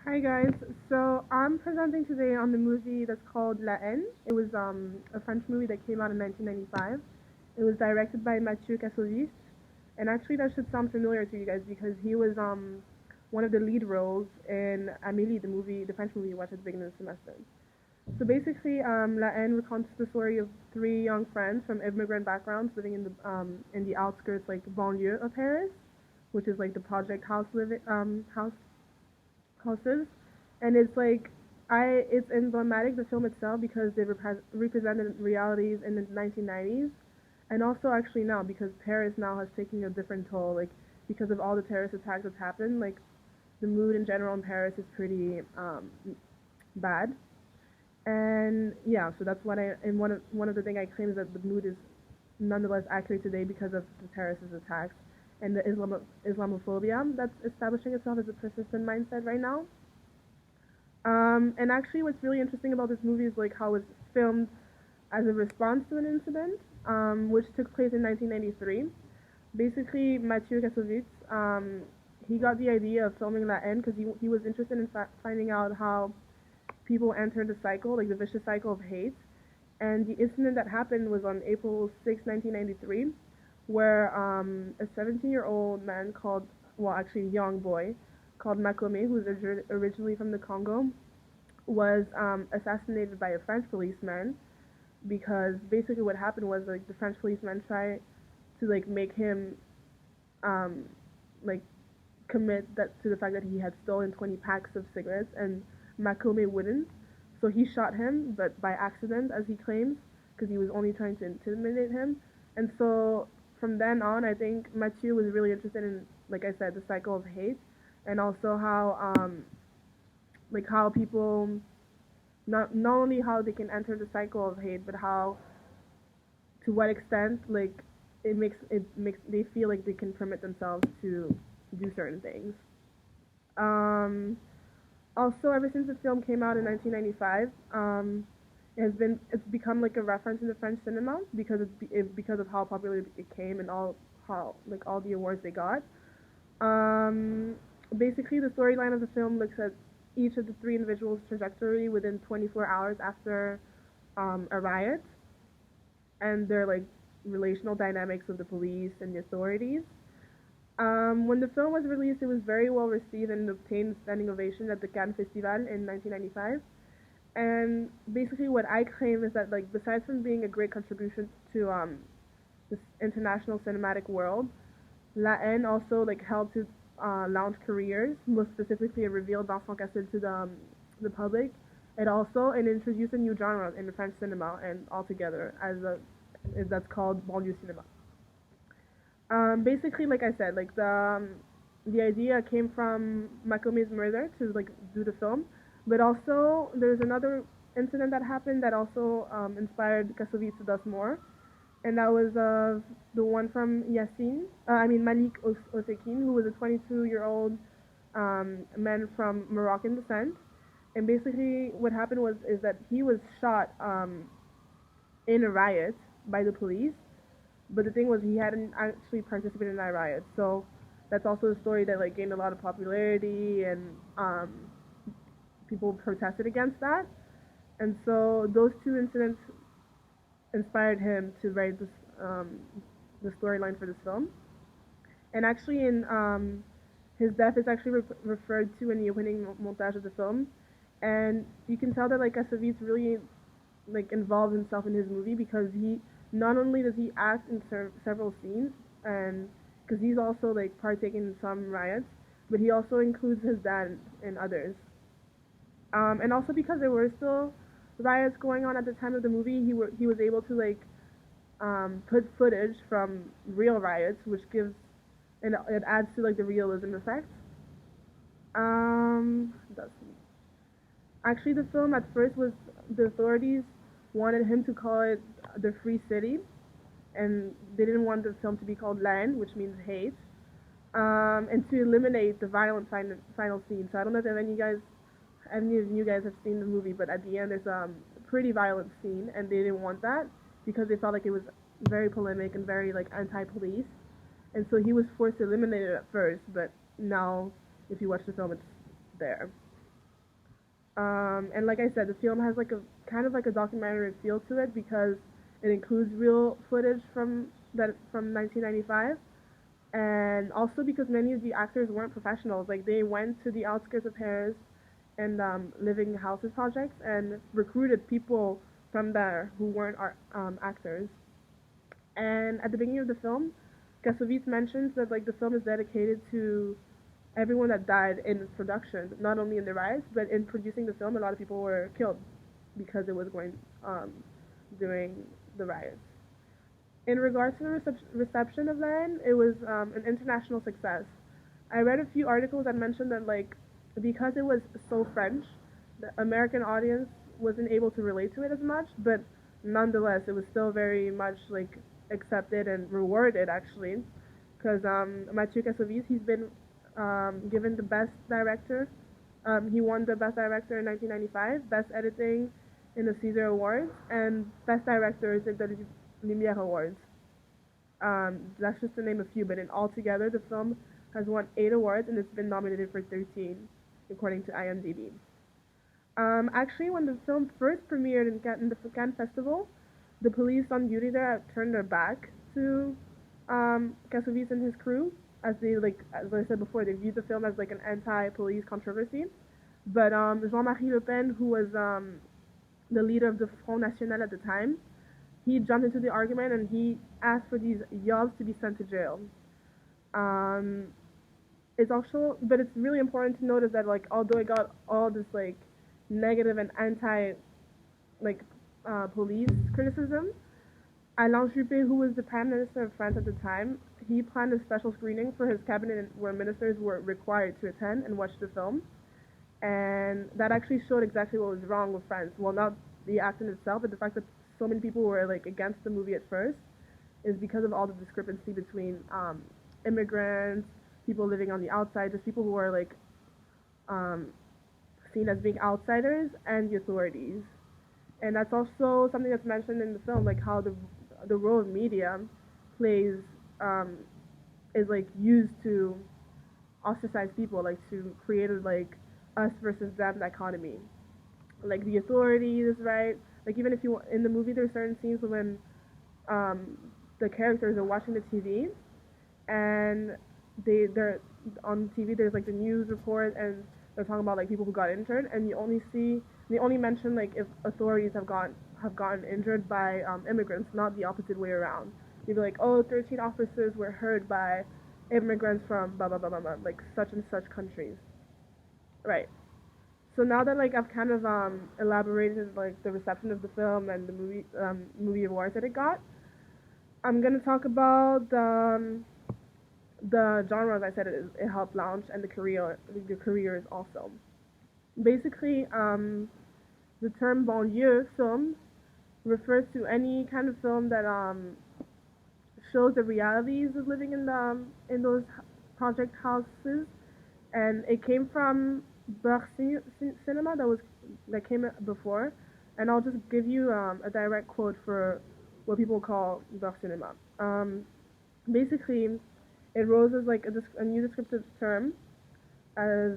Hi guys, so I'm presenting today on the movie that's called La Haine. It was a French movie that came out in 1995. It was directed by Mathieu Kassovitz, and actually that should sound familiar to you guys because he was one of the lead roles in Amélie, the French movie you watched at the beginning of the semester. So basically, La Haine recounts the story of three young friends from immigrant backgrounds living in the outskirts, like banlieue of Paris, which is like the project house houses, and it's emblematic, the film itself, because they represented realities in the 1990s, and also actually now, because Paris now has taken a different toll, like because of all the terrorist attacks that's happened, like the mood in general in Paris is pretty bad. And yeah, so that's what I and one of the things I claim is that the mood is nonetheless accurate today because of the terrorist attacks and the Islamophobia that's establishing itself as a persistent mindset right now. And actually, what's really interesting about this movie is like how it's filmed as a response to an incident, which took place in 1993. Basically, Mathieu Kassovitz, he got the idea of filming that end because he was interested in finding out how people enter the cycle, like the vicious cycle of hate. And the incident that happened was on April 6, 1993, where a 17-year-old man called, well, actually, young boy called Makome, who's originally from the Congo, was assassinated by a French policeman because basically what happened was like the French policeman tried to like make him um, like commit that to the fact that he had stolen 20 packs of cigarettes and Makome wouldn't. So he shot him, but by accident, as he claims, because he was only trying to intimidate him. And so from then on, I think Mathieu was really interested in, like I said, the cycle of hate, and also how how people not only how they can enter the cycle of hate, but how to what extent like it makes they feel like they can permit themselves to do certain things. Um, Also, ever since the film came out in 1995, it's become like a reference in the French cinema because because of how popular it came and all the awards they got. Um, Basically, the storyline of the film looks at each of the three individuals' trajectory within 24 hours after a riot and their like relational dynamics with the police and the authorities. When the film was released, it was very well received and obtained standing ovation at the Cannes Festival in 1995. And basically, what I claim is that, like, besides from being a great contribution to this international cinematic world, La Haine also like helped to launch careers, most specifically it revealed Vincent Cassel to the public, and also it introduced a new genre in the French cinema and altogether as that's called banlieue cinema. Basically, like I said, like the idea came from Makome's murder to like do the film, but also there's another incident that happened that also inspired Kassovitz to do more, and that was the one from Malik Osekin, who was a 22-year-old man from Moroccan descent. And basically, what happened is that he was shot in a riot by the police, but the thing was he hadn't actually participated in that riot. So that's also a story that like gained a lot of popularity, and people protested against that. And so those two incidents inspired him to write the storyline for this film. And actually, in his death is actually referred to in the opening montage of the film, and you can tell that like Kassovitz really like involves himself in his movie because he not only does he act in several scenes, and because he's also like partaking in some riots, but he also includes his dad in others. And also because there were still riots going on at the time of the movie, he was able to like put footage from real riots, which gives and it adds to like the realism effect. That's actually the film at first was the authorities wanted him to call it the Free City, and they didn't want the film to be called Land, which means hate, and to eliminate the violent final scene. So I don't know if any of you guys have seen the movie, but at the end there's a pretty violent scene, and they didn't want that because they felt like it was very polemic and very like anti-police, and so he was forced to eliminate it at first. But now, if you watch the film, it's there. And like I said, the film has like a kind of like a documentary feel to it because it includes real footage from 1995, and also because many of the actors weren't professionals. Like they went to the outskirts of Paris and living houses projects and recruited people from there who weren't actors. And at the beginning of the film, Kassovitz mentions that like the film is dedicated to everyone that died in its production, not only in the riots, but in producing the film. A lot of people were killed because it was going during the riots. In regards to the reception of Lion, it was an international success. I read a few articles that mentioned that like because it was so French, the American audience wasn't able to relate to it as much, but nonetheless, it was still very much like accepted and rewarded actually, because Mathieu Kassovitz, he's been given the best director. He won the best director in 1995, best editing in the Caesar Awards, and best directors in the Lumiere Awards. That's just to name a few, but in altogether, the film has won 8 awards and it's been nominated for 13, according to IMDb. Actually, when the film first premiered in the Cannes Festival, the police on duty there turned their back to Kassovitz and his crew, as they like, as I said before, they viewed the film as like an anti-police controversy. But Jean-Marie Le Pen, who was the leader of the Front National at the time, he jumped into the argument and he asked for these yobs to be sent to jail. Um, it's also, but it's really important to notice that like although it got all this like negative and anti like police criticism, Alain Juppé, who was the Prime Minister of France at the time, he planned a special screening for his cabinet where ministers were required to attend and watch the film. And that actually showed exactly what was wrong with France. Well, not the act in itself, but the fact that so many people were like against the movie at first is because of all the discrepancy between immigrants, people living on the outside, just people who are like um, seen as being outsiders, and the authorities. And that's also something that's mentioned in the film, like how the role of media plays um, is like used to ostracize people, like to create a like us versus them dichotomy. Like the authorities, right? Like even if you in the movie, there's certain scenes when um, the characters are watching the TV and they're on TV. There's like the news report and they're talking about like people who got injured, and you only see they only mention like if authorities have gotten injured by immigrants, not the opposite way around. You'd be like, oh, 13 officers were hurt by immigrants from blah blah blah blah blah, like such and such countries, right? So now that like I've kind of elaborated like the reception of the film and the movie awards that it got, I'm gonna talk about the genres I said it helped launch and the careers also. Basically, the term banlieue film refers to any kind of film that shows the realities of living in those project houses, and it came from cinema that came before, and I'll just give you a direct quote for what people call Beurre cinema. Basically, it rose as like a new descriptive term as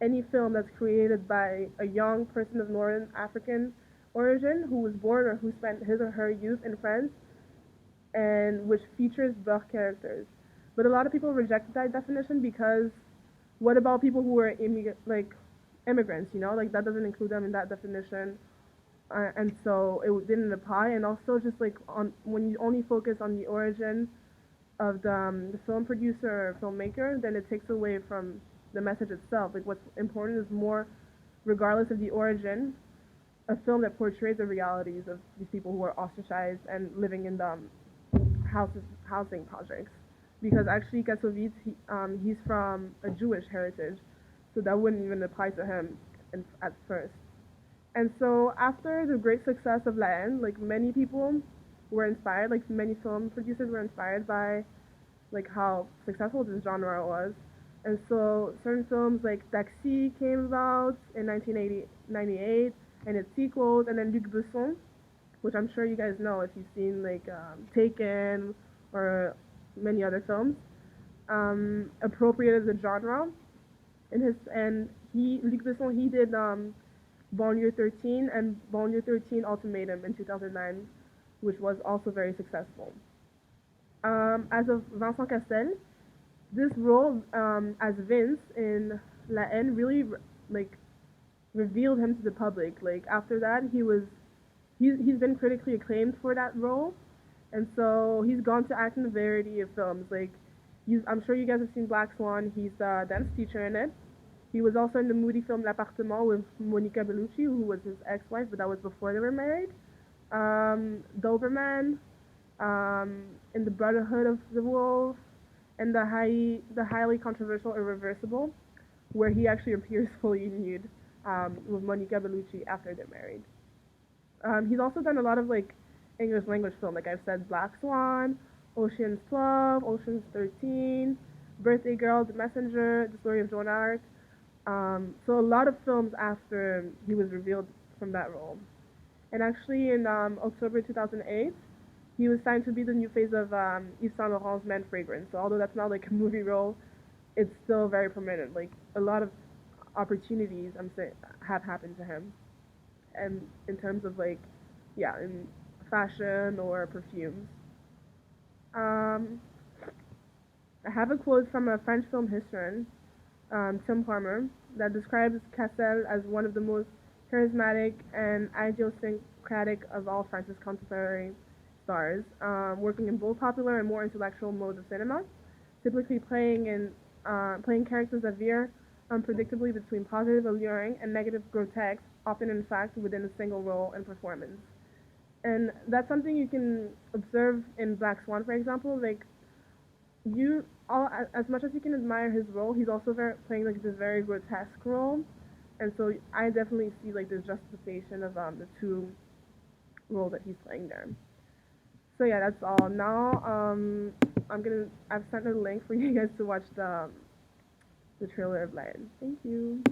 any film that's created by a young person of Northern African origin who was born or who spent his or her youth in France, and which features Beurre characters. But a lot of people rejected that definition because what about people who are immigrants? You know, like that doesn't include them in that definition, and so it didn't apply. And also, just like on when you only focus on the origin of the film producer or filmmaker, then it takes away from the message itself. Like what's important is more, regardless of the origin, a film that portrays the realities of these people who are ostracized and living in the housing projects. Because actually Kassovitz, he's from a Jewish heritage, so that wouldn't even apply to him at first. And so after the great success of La Haine, like many people were inspired, like many film producers were inspired by like how successful this genre was. And so certain films like Taxi came about in 1998 and its sequels, and then Luc Besson, which I'm sure you guys know if you've seen like Taken or many other films, appropriated the genre Luc Besson, he did Banlieue 13 and Banlieue 13 Ultimatum in 2009, which was also very successful. As of Vincent Cassel, this role as Vince in La Haine really like revealed him to the public. Like after that, he's been critically acclaimed for that role, and so he's gone to act in a variety of films. Like I'm sure you guys have seen Black Swan. He's the dance teacher in it. He was also in the moody film L'Appartement with Monica Bellucci, who was his ex-wife, but that was before they were married. Doberman, in the Brotherhood of the Wolf, and the highly controversial Irreversible, where he actually appears fully nude with Monica Bellucci after they're married. He's also done a lot of like English language film, like I've said, Black Swan, Ocean's 12, Ocean's 13, Birthday Girl, The Messenger, The Story of Joan of Arc. So a lot of films after he was revealed from that role. And actually in October 2008, he was signed to be the new face of Yves Saint Laurent's Men Fragrance. So although that's not like a movie role, it's still very prominent. Like a lot of opportunities have happened to him, and in terms of like, yeah, in fashion or perfumes. Um, I have a quote from a French film historian, Tim Farmer, that describes Cassel as one of the most charismatic and idiosyncratic of all France's contemporary stars, working in both popular and more intellectual modes of cinema, typically playing characters that veer unpredictably between positive, alluring, and negative, grotesque, often in fact within a single role and performance. And that's something you can observe in Black Swan, for example. Like as much as you can admire his role, he's also playing like this very grotesque role, and so I definitely see like this justification of the two roles that he's playing there. So yeah, that's all. Now I've sent a link for you guys to watch the trailer of Lion. Thank you.